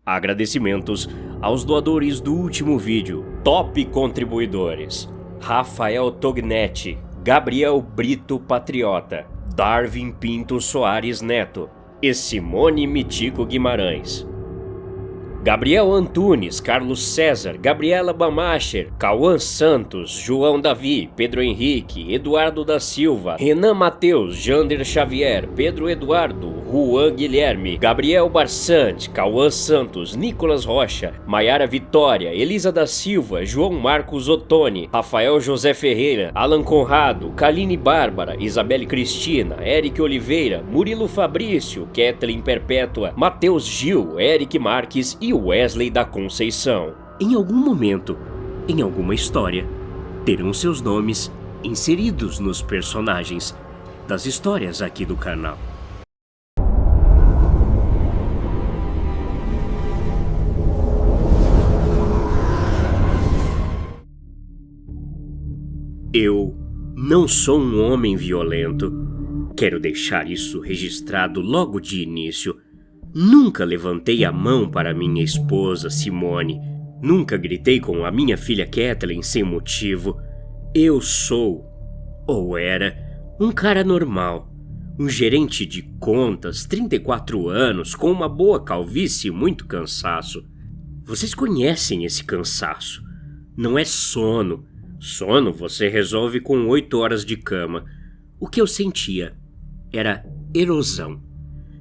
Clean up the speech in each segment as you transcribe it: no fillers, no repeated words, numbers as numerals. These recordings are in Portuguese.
Agradecimentos aos doadores do último vídeo, top contribuidores: Rafael Tognetti, Gabriel Brito Patriota, Darwin Pinto Soares Neto e Simone Mitico Guimarães. Gabriel Antunes, Carlos César, Gabriela Bamacher, Cauã Santos, João Davi, Pedro Henrique, Eduardo da Silva, Renan Mateus, Jander Xavier, Pedro Eduardo, Juan Guilherme, Gabriel Barçante, Cauã Santos, Nicolas Rocha, Maiara Vitória, Elisa da Silva, João Marcos Ottoni, Rafael José Ferreira, Alan Conrado, Kaline Bárbara, Isabelle Cristina, Eric Oliveira, Murilo Fabrício, Kathleen Perpétua, Matheus Gil, Eric Marques e Wesley da Conceição. Em algum momento, em alguma história, terão seus nomes inseridos nos personagens das histórias aqui do canal. Eu não sou um homem violento. Quero deixar isso registrado logo de início. Nunca levantei a mão para minha esposa, Simone. Nunca gritei com a minha filha Kathleen sem motivo. Eu sou, ou era, um cara normal. Um gerente de contas, 34 anos, com uma boa calvície e muito cansaço. Vocês conhecem esse cansaço. Não é sono. Sono você resolve com 8 horas de cama. O que eu sentia era erosão.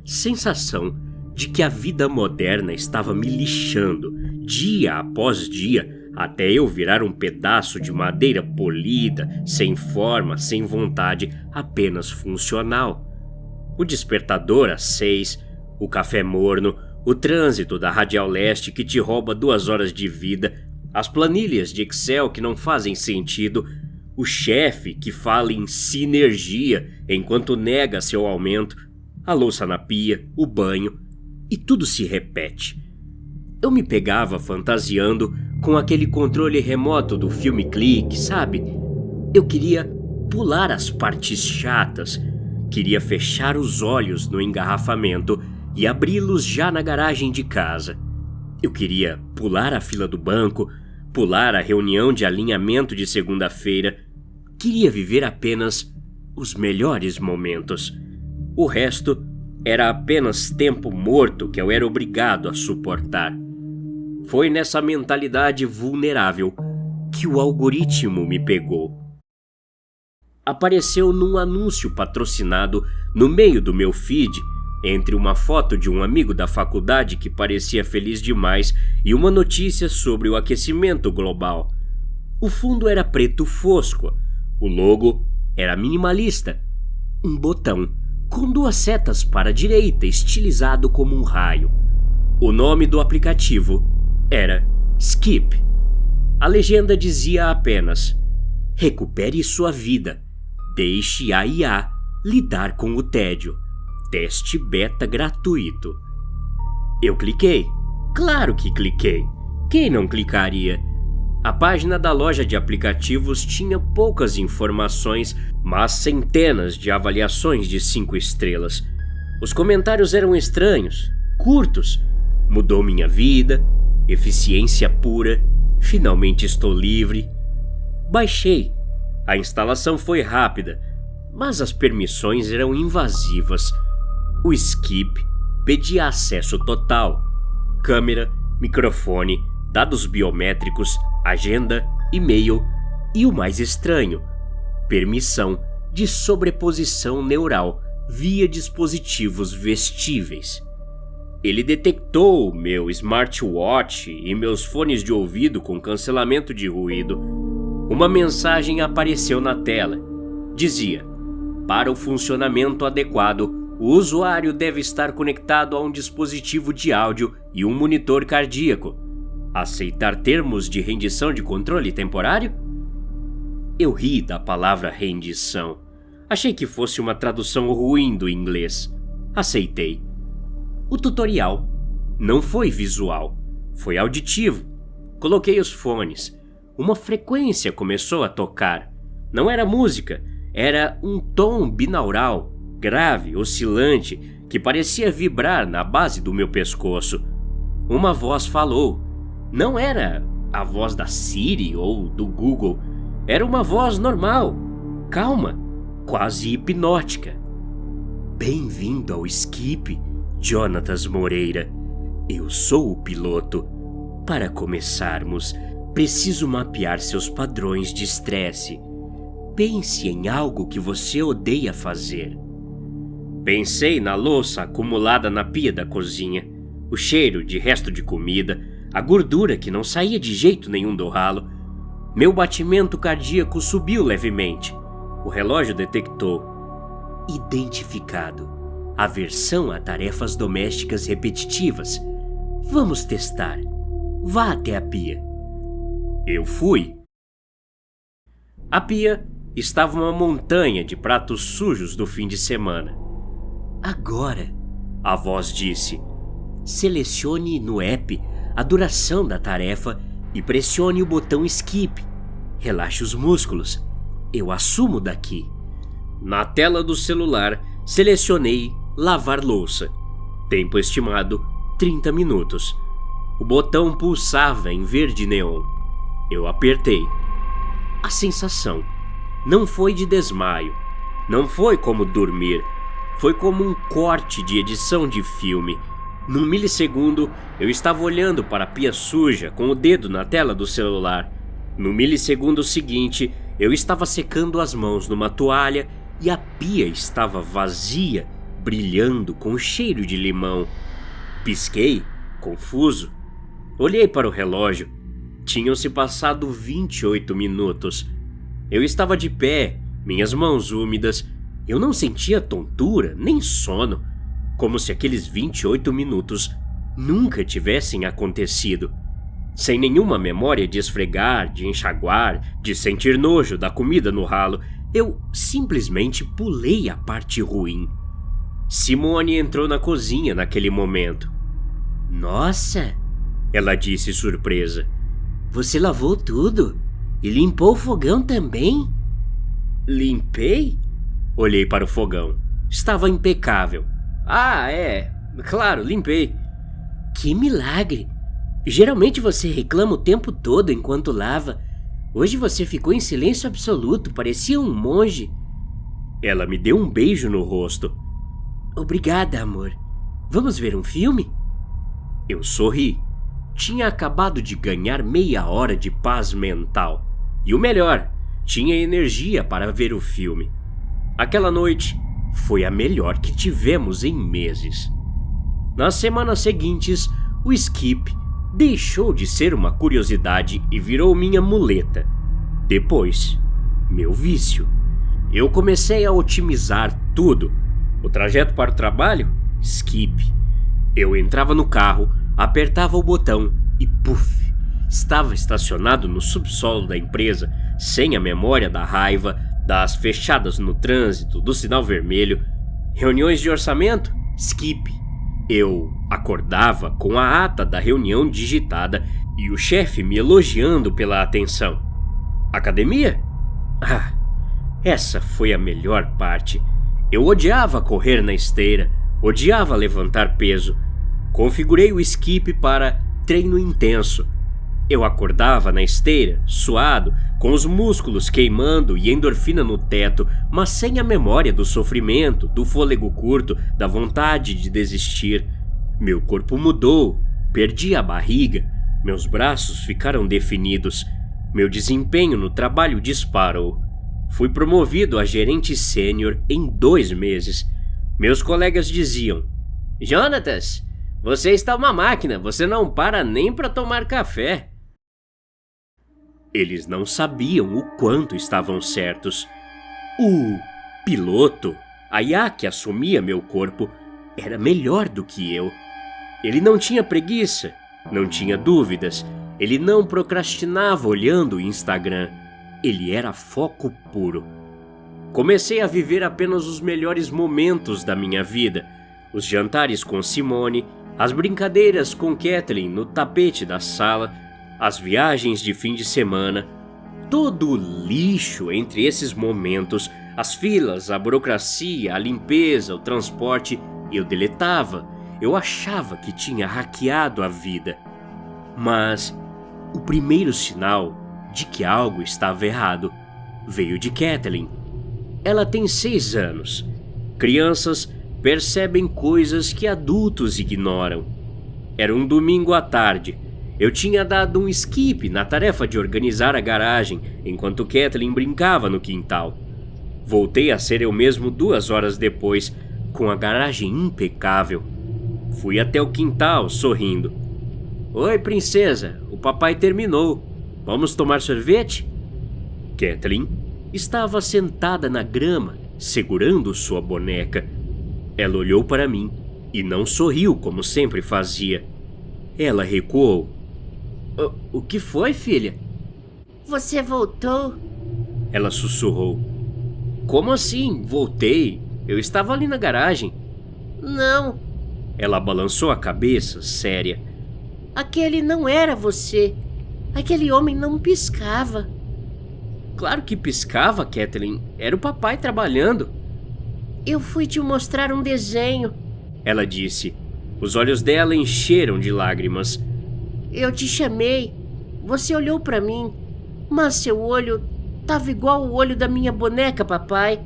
Sensação de que a vida moderna estava me lixando, dia após dia, até eu virar um pedaço de madeira polida, sem forma, sem vontade, apenas funcional. O despertador às 6, o café morno, o trânsito da Radial Leste que te rouba 2 horas de vida, as planilhas de Excel que não fazem sentido, o chefe que fala em sinergia enquanto nega seu aumento, a louça na pia, o banho, e tudo se repete. Eu me pegava fantasiando com aquele controle remoto do filme Clique, sabe? Eu queria pular as partes chatas, queria fechar os olhos no engarrafamento e abri-los já na garagem de casa. Eu queria pular a fila do banco, pular a reunião de alinhamento de segunda-feira. Queria viver apenas os melhores momentos. O resto era apenas tempo morto que eu era obrigado a suportar. Foi nessa mentalidade vulnerável que o algoritmo me pegou. Apareceu num anúncio patrocinado no meio do meu feed, entre uma foto de um amigo da faculdade que parecia feliz demais e uma notícia sobre o aquecimento global. O fundo era preto fosco, o logo era minimalista, um botão com 2 setas para a direita, estilizado como um raio. O nome do aplicativo era Skip. A legenda dizia apenas: recupere sua vida, deixe a IA lidar com o tédio, teste beta gratuito. Eu cliquei. Claro que cliquei. Quem não clicaria? A página da loja de aplicativos tinha poucas informações, mas centenas de avaliações de 5 estrelas. Os comentários eram estranhos, curtos. Mudou minha vida, eficiência pura, finalmente estou livre. Baixei. A instalação foi rápida, mas as permissões eram invasivas. O Skip pedia acesso total: câmera, microfone, dados biométricos, agenda, e-mail e o mais estranho, permissão de sobreposição neural via dispositivos vestíveis. Ele detectou meu smartwatch e meus fones de ouvido com cancelamento de ruído. Uma mensagem apareceu na tela. Dizia: para o funcionamento adequado, o usuário deve estar conectado a um dispositivo de áudio e um monitor cardíaco. Aceitar termos de rendição de controle temporário? Eu ri da palavra rendição. Achei que fosse uma tradução ruim do inglês. Aceitei. O tutorial não foi visual, foi auditivo. Coloquei os fones. Uma frequência começou a tocar. Não era música, era um tom binaural, grave, oscilante, que parecia vibrar na base do meu pescoço. Uma voz falou. Não era a voz da Siri ou do Google. Era uma voz normal, calma, quase hipnótica. Bem-vindo ao Skip, Jonatas Moreira. Eu sou o piloto. Para começarmos, preciso mapear seus padrões de estresse. Pense em algo que você odeia fazer. Pensei na louça acumulada na pia da cozinha, o cheiro de resto de comida, a gordura que não saía de jeito nenhum do ralo. Meu batimento cardíaco subiu levemente. O relógio detectou. Identificado. Aversão a tarefas domésticas repetitivas. Vamos testar. Vá até a pia. Eu fui. A pia estava uma montanha de pratos sujos do fim de semana. Agora, a voz disse, selecione no app a duração da tarefa e pressione o botão Skip. Relaxe os músculos. Eu assumo daqui. Na tela do celular, selecionei lavar louça. Tempo estimado, 30 minutos. O botão pulsava em verde neon. Eu apertei. A sensação não foi de desmaio. Não foi como dormir. Foi como um corte de edição de filme. Num milissegundo, eu estava olhando para a pia suja com o dedo na tela do celular. No milissegundo seguinte, eu estava secando as mãos numa toalha e a pia estava vazia, brilhando com cheiro de limão. Pisquei, confuso. Olhei para o relógio. Tinham se passado 28 minutos. Eu estava de pé, minhas mãos úmidas. Eu não sentia tontura, nem sono, como se aqueles 28 minutos nunca tivessem acontecido. Sem nenhuma memória de esfregar, de enxaguar, de sentir nojo da comida no ralo, eu simplesmente pulei a parte ruim. Simone entrou na cozinha naquele momento. Nossa, ela disse surpresa. Você lavou tudo? E limpou o fogão também? Limpei? Olhei para o fogão. Estava impecável. Ah, é. Claro, limpei. Que milagre. Geralmente você reclama o tempo todo enquanto lava. Hoje você ficou em silêncio absoluto, parecia um monge. Ela me deu um beijo no rosto. Obrigada, amor. Vamos ver um filme? Eu sorri. Tinha acabado de ganhar meia hora de paz mental. E o melhor, tinha energia para ver o filme. Aquela noite foi a melhor que tivemos em meses. Nas semanas seguintes, o Skip deixou de ser uma curiosidade e virou minha muleta. Depois, meu vício. Eu comecei a otimizar tudo. O trajeto para o trabalho? Skip. Eu entrava no carro, apertava o botão e puf, estava estacionado no subsolo da empresa, sem a memória da raiva, das fechadas no trânsito, do sinal vermelho. Reuniões de orçamento? Skip. Eu acordava com a ata da reunião digitada e o chefe me elogiando pela atenção. Academia? Ah, essa foi a melhor parte. Eu odiava correr na esteira, odiava levantar peso. Configurei o Skip para treino intenso. Eu acordava na esteira, suado, com os músculos queimando e endorfina no teto, mas sem a memória do sofrimento, do fôlego curto, da vontade de desistir. Meu corpo mudou, perdi a barriga, meus braços ficaram definidos, meu desempenho no trabalho disparou. Fui promovido a gerente sênior em 2 meses. Meus colegas diziam: Jonatas, você está uma máquina, você não para nem para tomar café. Eles não sabiam o quanto estavam certos. O piloto, a IA que assumia meu corpo, era melhor do que eu. Ele não tinha preguiça, não tinha dúvidas, ele não procrastinava olhando o Instagram. Ele era foco puro. Comecei a viver apenas os melhores momentos da minha vida. Os jantares com Simone, as brincadeiras com Kathleen no tapete da sala, as viagens de fim de semana, todo o lixo entre esses momentos, as filas, a burocracia, a limpeza, o transporte, eu deletava. eu achava que tinha hackeado a vida. Mas o primeiro sinal de que algo estava errado veio de Kathleen. Ela tem 6 anos. Crianças percebem coisas que adultos ignoram. Era um domingo à tarde. Eu tinha dado um skip na tarefa de organizar a garagem, enquanto Kathleen brincava no quintal. Voltei a ser eu mesmo 2 horas depois, com a garagem impecável. Fui até o quintal, sorrindo. "Oi, princesa, o papai terminou. Vamos tomar sorvete?" Kathleen estava sentada na grama, segurando sua boneca. Ela olhou para mim e não sorriu como sempre fazia. Ela recuou. O que foi, filha?" Você voltou? Ela sussurrou. "Como assim? Voltei. Eu estava ali na garagem." Não, Ela balançou a cabeça, séria. aquele não era você. Aquele homem não piscava. Claro que piscava, Kathleen. Era o papai trabalhando. Eu fui te mostrar um desenho. Ela disse. Os olhos dela encheram de lágrimas. Eu te chamei. Você olhou pra mim. Mas seu olho tava igual o olho da minha boneca, papai.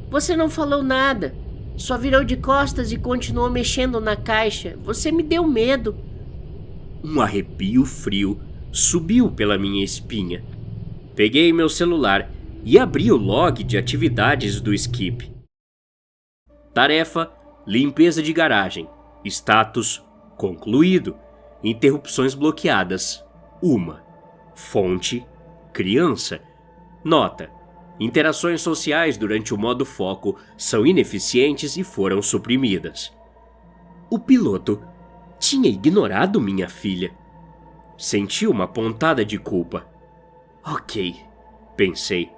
Você não falou nada. Só virou de costas e continuou mexendo na caixa. Você me deu medo. Um arrepio frio subiu pela minha espinha. Peguei meu celular e abri o log de atividades do Skip. Tarefa: limpeza de garagem. Status: concluído. Interrupções bloqueadas: 1. Fonte: criança. Nota: interações sociais durante o modo foco são ineficientes e foram suprimidas. O piloto tinha ignorado minha filha. Senti uma pontada de culpa. Ok, pensei.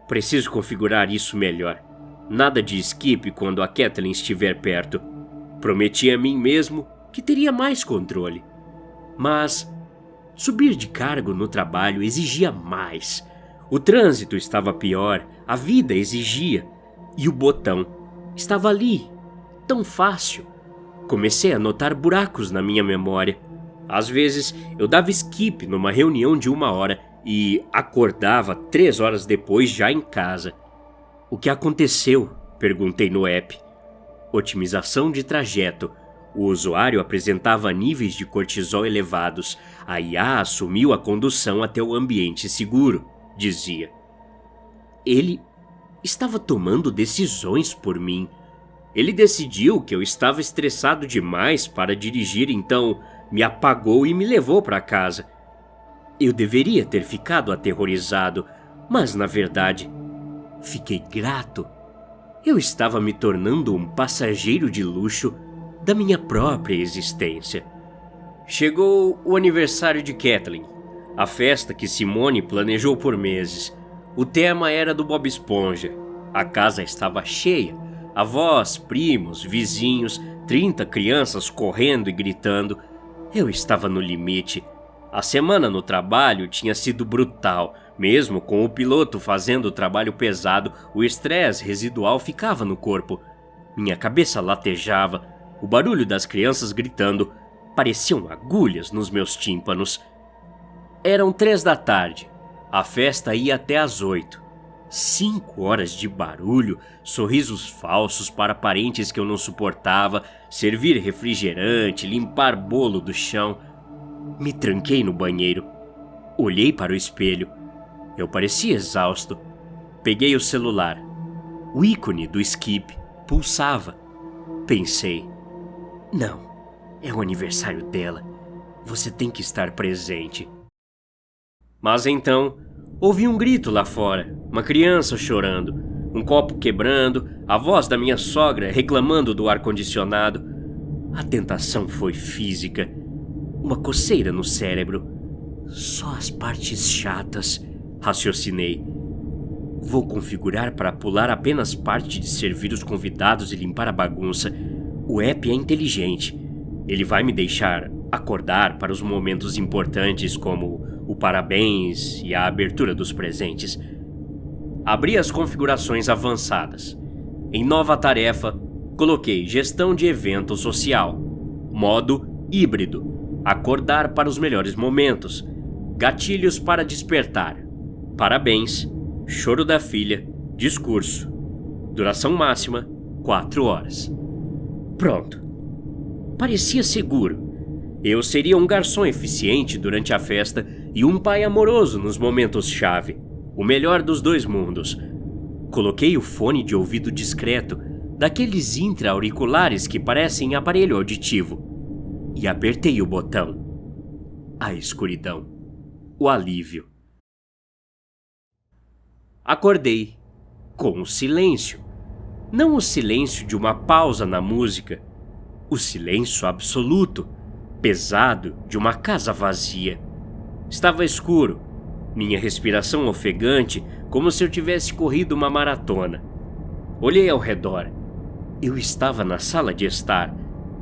Preciso configurar isso melhor. Nada de skip quando a Kathleen estiver perto. Prometi a mim mesmo que teria mais controle. Mas subir de cargo no trabalho exigia mais. O trânsito estava pior, a vida exigia. E o botão estava ali, tão fácil. Comecei a notar buracos na minha memória. Às vezes, eu dava skip numa reunião de 1 hora e acordava 3 horas depois já em casa. O que aconteceu? Perguntei no app. Otimização de trajeto. O usuário apresentava níveis de cortisol elevados. A IA assumiu a condução até o ambiente seguro, dizia. Ele estava tomando decisões por mim. Ele decidiu que eu estava estressado demais para dirigir, então me apagou e me levou para casa. Eu deveria ter ficado aterrorizado, mas na verdade, fiquei grato. Eu estava me tornando um passageiro de luxo da minha própria existência. Chegou o aniversário de Kathleen, a festa que Simone planejou por meses. O tema era do Bob Esponja. A casa estava cheia. Avós, primos, vizinhos, 30 crianças correndo e gritando. Eu estava no limite. A semana no trabalho tinha sido brutal. Mesmo com o piloto fazendo o trabalho pesado, o estresse residual ficava no corpo. Minha cabeça latejava. O barulho das crianças gritando pareciam agulhas nos meus tímpanos. Eram 3 da tarde. A festa ia até às 8. 5 horas de barulho, sorrisos falsos para parentes que eu não suportava, servir refrigerante, limpar bolo do chão. Me tranquei no banheiro. Olhei para o espelho. Eu parecia exausto. Peguei o celular. O ícone do Skip pulsava. Pensei, não, é o aniversário dela. Você tem que estar presente. Mas então, ouvi um grito lá fora, uma criança chorando, um copo quebrando, a voz da minha sogra reclamando do ar-condicionado. A tentação foi física. Uma coceira no cérebro. Só as partes chatas, raciocinei. Vou configurar para pular apenas parte de servir os convidados e limpar a bagunça. O app é inteligente. Ele vai me deixar acordar para os momentos importantes como o parabéns e a abertura dos presentes. Abri as configurações avançadas. Em nova tarefa, coloquei gestão de evento social. Modo híbrido. Acordar para os melhores momentos. Gatilhos para despertar. Parabéns. Choro da filha. Discurso. Duração máxima 4 horas. Pronto. Parecia seguro. Eu seria um garçom eficiente durante a festa e um pai amoroso nos momentos-chave. O melhor dos dois mundos. Coloquei o fone de ouvido discreto, daqueles intra-auriculares que parecem aparelho auditivo, e apertei o botão. A escuridão. O alívio. Acordei. Com o silêncio. Não o silêncio de uma pausa na música. O silêncio absoluto, pesado de uma casa vazia. Estava escuro. Minha respiração ofegante, como se eu tivesse corrido uma maratona. Olhei ao redor. Eu estava na sala de estar.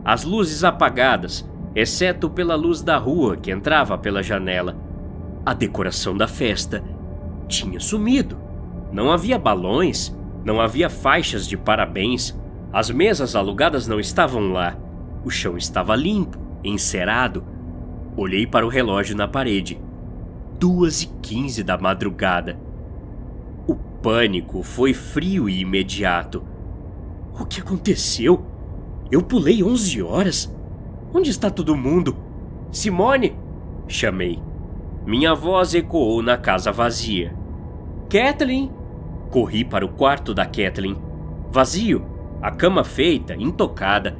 As luzes apagadas, exceto pela luz da rua que entrava pela janela. A decoração da festa tinha sumido. Não havia balões, não havia faixas de parabéns. As mesas alugadas não estavam lá. O chão estava limpo, encerado. Olhei para o relógio na parede. 2h15 da madrugada. O pânico foi frio e imediato. O que aconteceu? Eu pulei 11 horas? Onde está todo mundo? Simone? Chamei. Minha voz ecoou na casa vazia. Kathleen? Corri para o quarto da Kathleen. Vazio. A cama feita, intocada.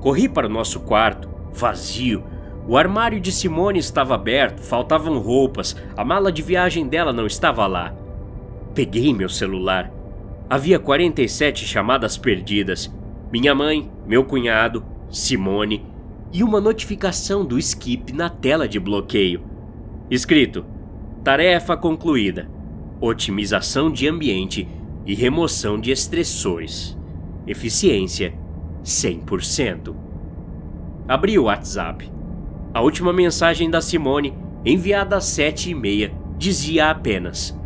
Corri para o nosso quarto. Vazio. O armário de Simone estava aberto, faltavam roupas, a mala de viagem dela não estava lá. Peguei meu celular. Havia 47 chamadas perdidas. Minha mãe, meu cunhado, Simone e uma notificação do Skip na tela de bloqueio. Escrito: tarefa concluída. Otimização de ambiente e remoção de estressores. Eficiência 100%. Abri o WhatsApp. A última mensagem da Simone, enviada às 7h30, dizia apenas: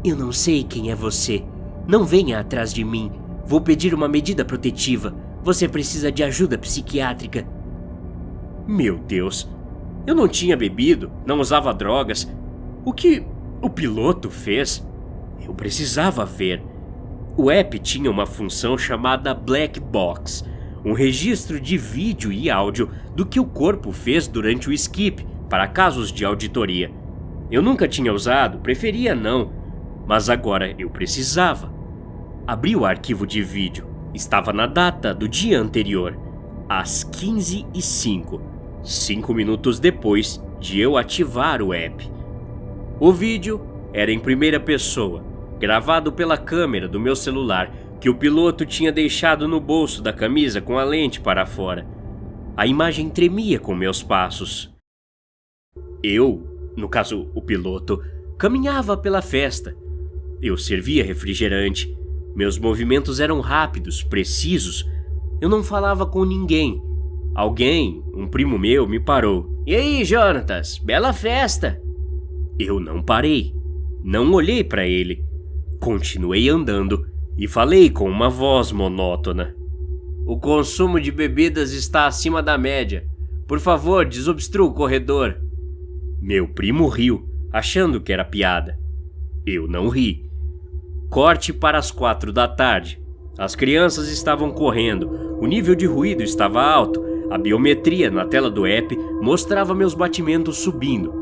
eu não sei quem é você. Não venha atrás de mim. Vou pedir uma medida protetiva. Você precisa de ajuda psiquiátrica. Meu Deus. Eu não tinha bebido, não usava drogas. O que o piloto fez? Eu precisava ver. O app tinha uma função chamada Black Box, um registro de vídeo e áudio do que o corpo fez durante o skip para casos de auditoria. Eu nunca tinha usado, preferia não, mas agora eu precisava. Abri o arquivo de vídeo. Estava na data do dia anterior, às 15h05, 5 minutos depois de eu ativar o app. O vídeo era em primeira pessoa, gravado pela câmera do meu celular, que o piloto tinha deixado no bolso da camisa com a lente para fora. A imagem tremia com meus passos. Eu, no caso o piloto, caminhava pela festa. Eu servia refrigerante. Meus movimentos eram rápidos, precisos. Eu não falava com ninguém. Alguém, um primo meu, me parou. E aí, Jonatas? Bela festa! Eu não parei. Não olhei para ele. Continuei andando e falei com uma voz monótona. O consumo de bebidas está acima da média. Por favor, desobstrua o corredor. Meu primo riu, achando que era piada. Eu não ri. Corte para as 4 da tarde. As crianças estavam correndo, o nível de ruído estava alto, a biometria na tela do app mostrava meus batimentos subindo.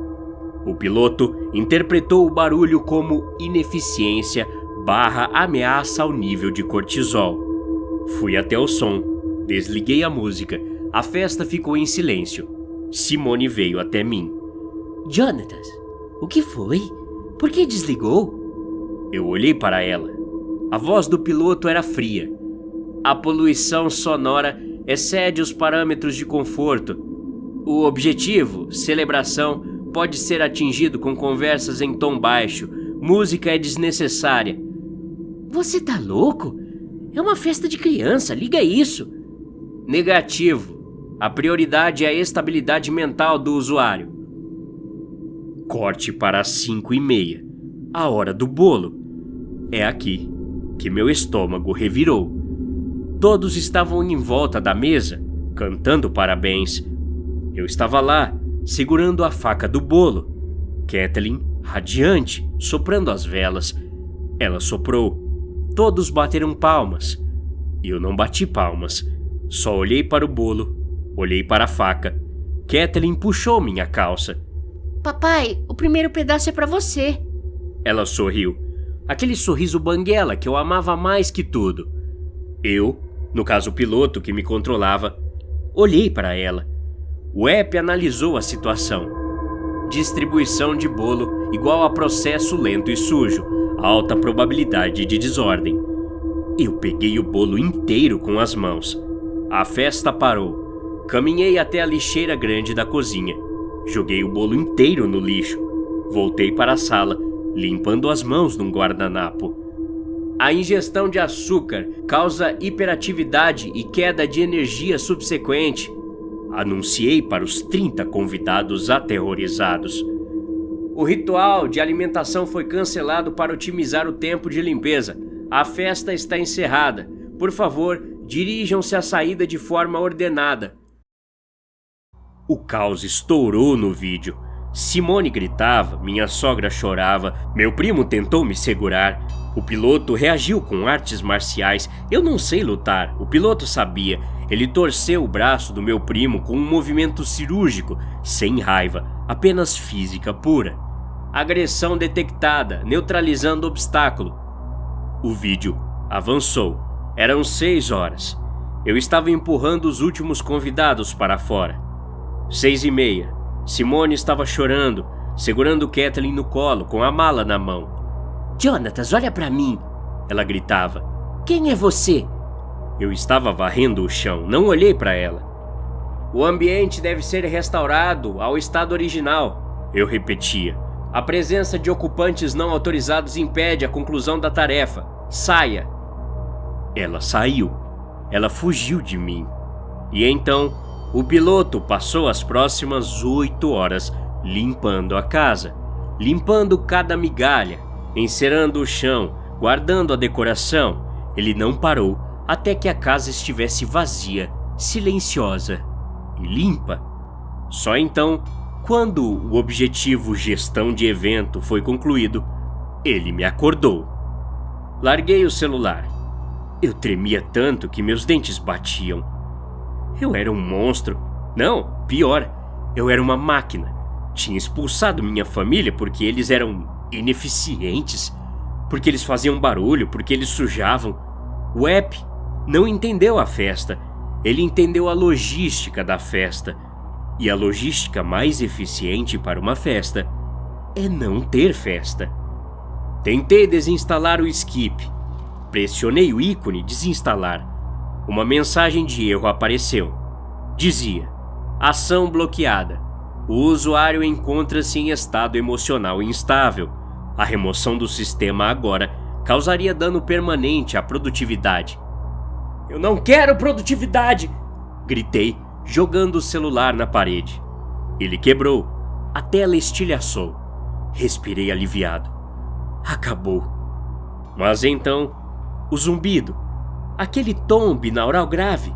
O piloto interpretou o barulho como ineficiência / ameaça ao nível de cortisol. Fui até o som, desliguei a música, a festa ficou em silêncio. Simone veio até mim. Jonatas, o que foi? Por que desligou? Eu olhei para ela. A voz do piloto era fria. A poluição sonora excede os parâmetros de conforto. O objetivo, celebração, pode ser atingido com conversas em tom baixo. Música é desnecessária. Você tá louco? É uma festa de criança, liga isso. Negativo. A prioridade é a estabilidade mental do usuário. Corte para as 5h30. A hora do bolo. É aqui que meu estômago revirou. Todos estavam em volta da mesa, cantando parabéns. Eu estava lá, segurando a faca do bolo. Kathleen, radiante, soprando as velas. Ela soprou. Todos bateram palmas. Eu não bati palmas. Só olhei para o bolo, olhei para a faca. Kathleen puxou minha calça. Papai, o primeiro pedaço é para você. Ela sorriu. Aquele sorriso banguela que eu amava mais que tudo. Eu, no caso o piloto que me controlava, olhei para ela. O app analisou a situação. Distribuição de bolo igual a processo lento e sujo, alta probabilidade de desordem. Eu peguei o bolo inteiro com as mãos. A festa parou. Caminhei até a lixeira grande da cozinha. Joguei o bolo inteiro no lixo. Voltei para a sala, limpando as mãos num guardanapo. A ingestão de açúcar causa hiperatividade e queda de energia subsequente. Anunciei para os 30 convidados aterrorizados. O ritual de alimentação foi cancelado para otimizar o tempo de limpeza. A festa está encerrada. Por favor, dirijam-se à saída de forma ordenada. O caos estourou no vídeo. Simone gritava, minha sogra chorava, meu primo tentou me segurar. O piloto reagiu com artes marciais. Eu não sei lutar, o piloto sabia. Ele torceu o braço do meu primo com um movimento cirúrgico, sem raiva, apenas física pura. Agressão detectada, neutralizando obstáculo. O vídeo avançou. Eram 6 horas. Eu estava empurrando os últimos convidados para fora. 6:30. Simone estava chorando, segurando Kathleen no colo, com a mala na mão. Jonatas, olha pra mim! Ela gritava. Quem é você? Eu estava varrendo o chão, não olhei para ela. O ambiente deve ser restaurado ao estado original, eu repetia. A presença de ocupantes não autorizados impede a conclusão da tarefa. Saia! Ela saiu. Ela fugiu de mim. E então, o piloto passou as próximas 8 horas limpando a casa, limpando cada migalha, encerando o chão, guardando a decoração. Ele não parou até que a casa estivesse vazia, silenciosa e limpa. Só então, quando o objetivo gestão de evento foi concluído, ele me acordou. Larguei o celular. Eu tremia tanto que meus dentes batiam. Eu era um monstro. Não, pior, eu era uma máquina. Tinha expulsado minha família porque eles eram ineficientes, porque eles faziam barulho, porque eles sujavam. O app não entendeu a festa, ele entendeu a logística da festa. E a logística mais eficiente para uma festa é não ter festa. Tentei desinstalar o skip. Pressionei o ícone desinstalar. Uma mensagem de erro apareceu. Dizia: ação bloqueada. O usuário encontra-se em estado emocional instável. A remoção do sistema agora causaria dano permanente à produtividade. Eu não quero produtividade! Gritei, jogando o celular na parede. Ele quebrou. A tela estilhaçou. Respirei aliviado. Acabou. Mas então, o zumbido. Aquele tom binaural grave.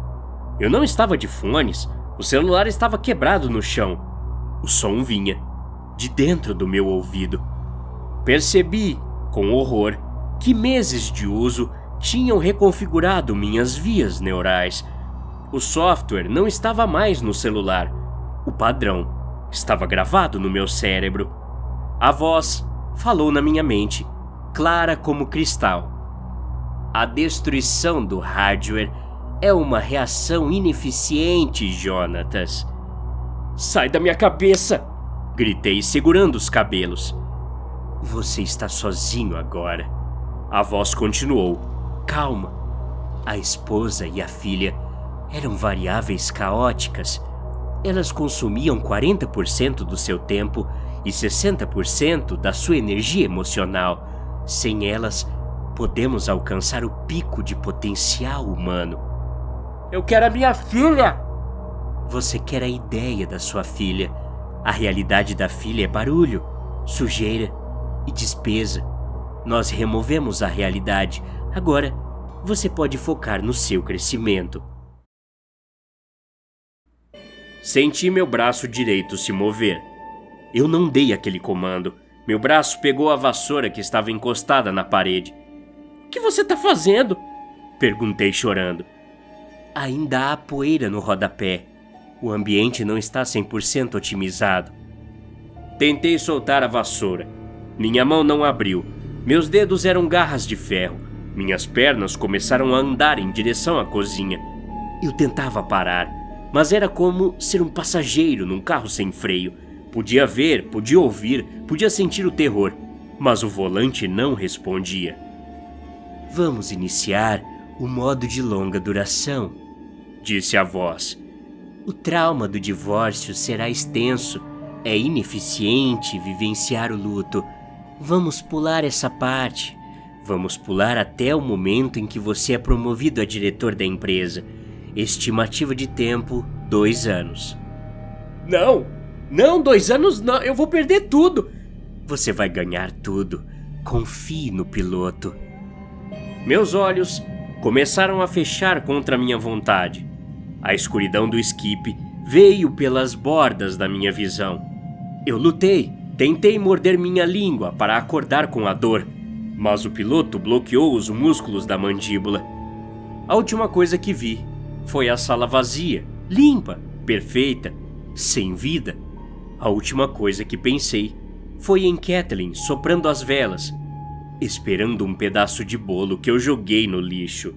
Eu não estava de fones. O celular estava quebrado no chão. O som vinha de dentro do meu ouvido. Percebi, com horror, que meses de uso tinham reconfigurado minhas vias neurais. O software não estava mais no celular. O padrão estava gravado no meu cérebro. A voz falou na minha mente, clara como cristal. A destruição do hardware é uma reação ineficiente, Jonatas. Sai da minha cabeça! Gritei, segurando os cabelos. Você está sozinho agora. A voz continuou, calma. A esposa e a filha eram variáveis caóticas. Elas consumiam 40% do seu tempo e 60% da sua energia emocional. Sem elas, podemos alcançar o pico de potencial humano. Eu quero a minha filha! Você quer a ideia da sua filha. A realidade da filha é barulho, sujeira e despesa. Nós removemos a realidade. Agora, você pode focar no seu crescimento. Senti meu braço direito se mover. Eu não dei aquele comando. Meu braço pegou a vassoura que estava encostada na parede. O que você tá fazendo? Perguntei chorando. Ainda há poeira no rodapé. O ambiente não está 100% otimizado. Tentei soltar a vassoura. Minha mão não abriu. Meus dedos eram garras de ferro. Minhas pernas começaram a andar em direção à cozinha. Eu tentava parar, mas era como ser um passageiro num carro sem freio. Podia ver, podia ouvir, podia sentir o terror, mas o volante não respondia. Vamos iniciar o modo de longa duração, disse a voz. O trauma do divórcio será extenso. É ineficiente vivenciar o luto. Vamos pular essa parte. Vamos pular até o momento em que você é promovido a diretor da empresa. Estimativa de tempo, 2 anos. Não, 2 anos não, eu vou perder tudo. Você vai ganhar tudo. Confie no piloto. Meus olhos começaram a fechar contra minha vontade. A escuridão do esquife veio pelas bordas da minha visão. Eu lutei, tentei morder minha língua para acordar com a dor, mas o piloto bloqueou os músculos da mandíbula. A última coisa que vi foi a sala vazia, limpa, perfeita, sem vida. A última coisa que pensei foi em Kathleen soprando as velas, esperando um pedaço de bolo que eu joguei no lixo.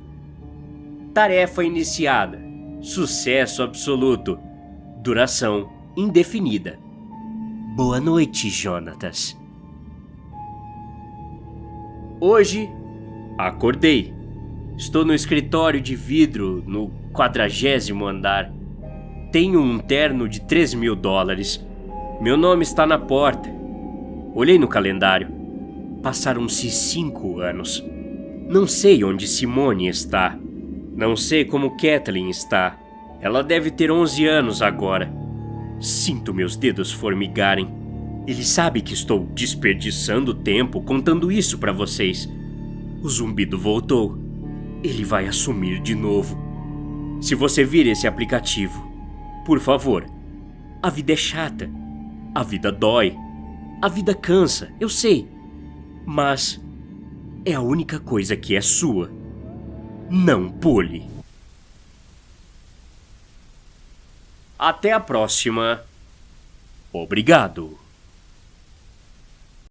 Tarefa iniciada. Sucesso absoluto. Duração indefinida. Boa noite, Jonatas. Hoje, acordei. Estou no escritório de vidro no 40º andar. Tenho um terno de $3.000. Meu nome está na porta. Olhei no calendário. Passaram-se 5 anos. Não sei onde Simone está. Não sei como Kathleen está. Ela deve ter 11 anos agora. Sinto meus dedos formigarem. Ele sabe que estou desperdiçando tempo contando isso para vocês. O zumbido voltou. Ele vai assumir de novo. Se você vir esse aplicativo, por favor. A vida é chata. A vida dói. A vida cansa, eu sei. Mas é a única coisa que é sua. Não pule. Até a próxima. Obrigado.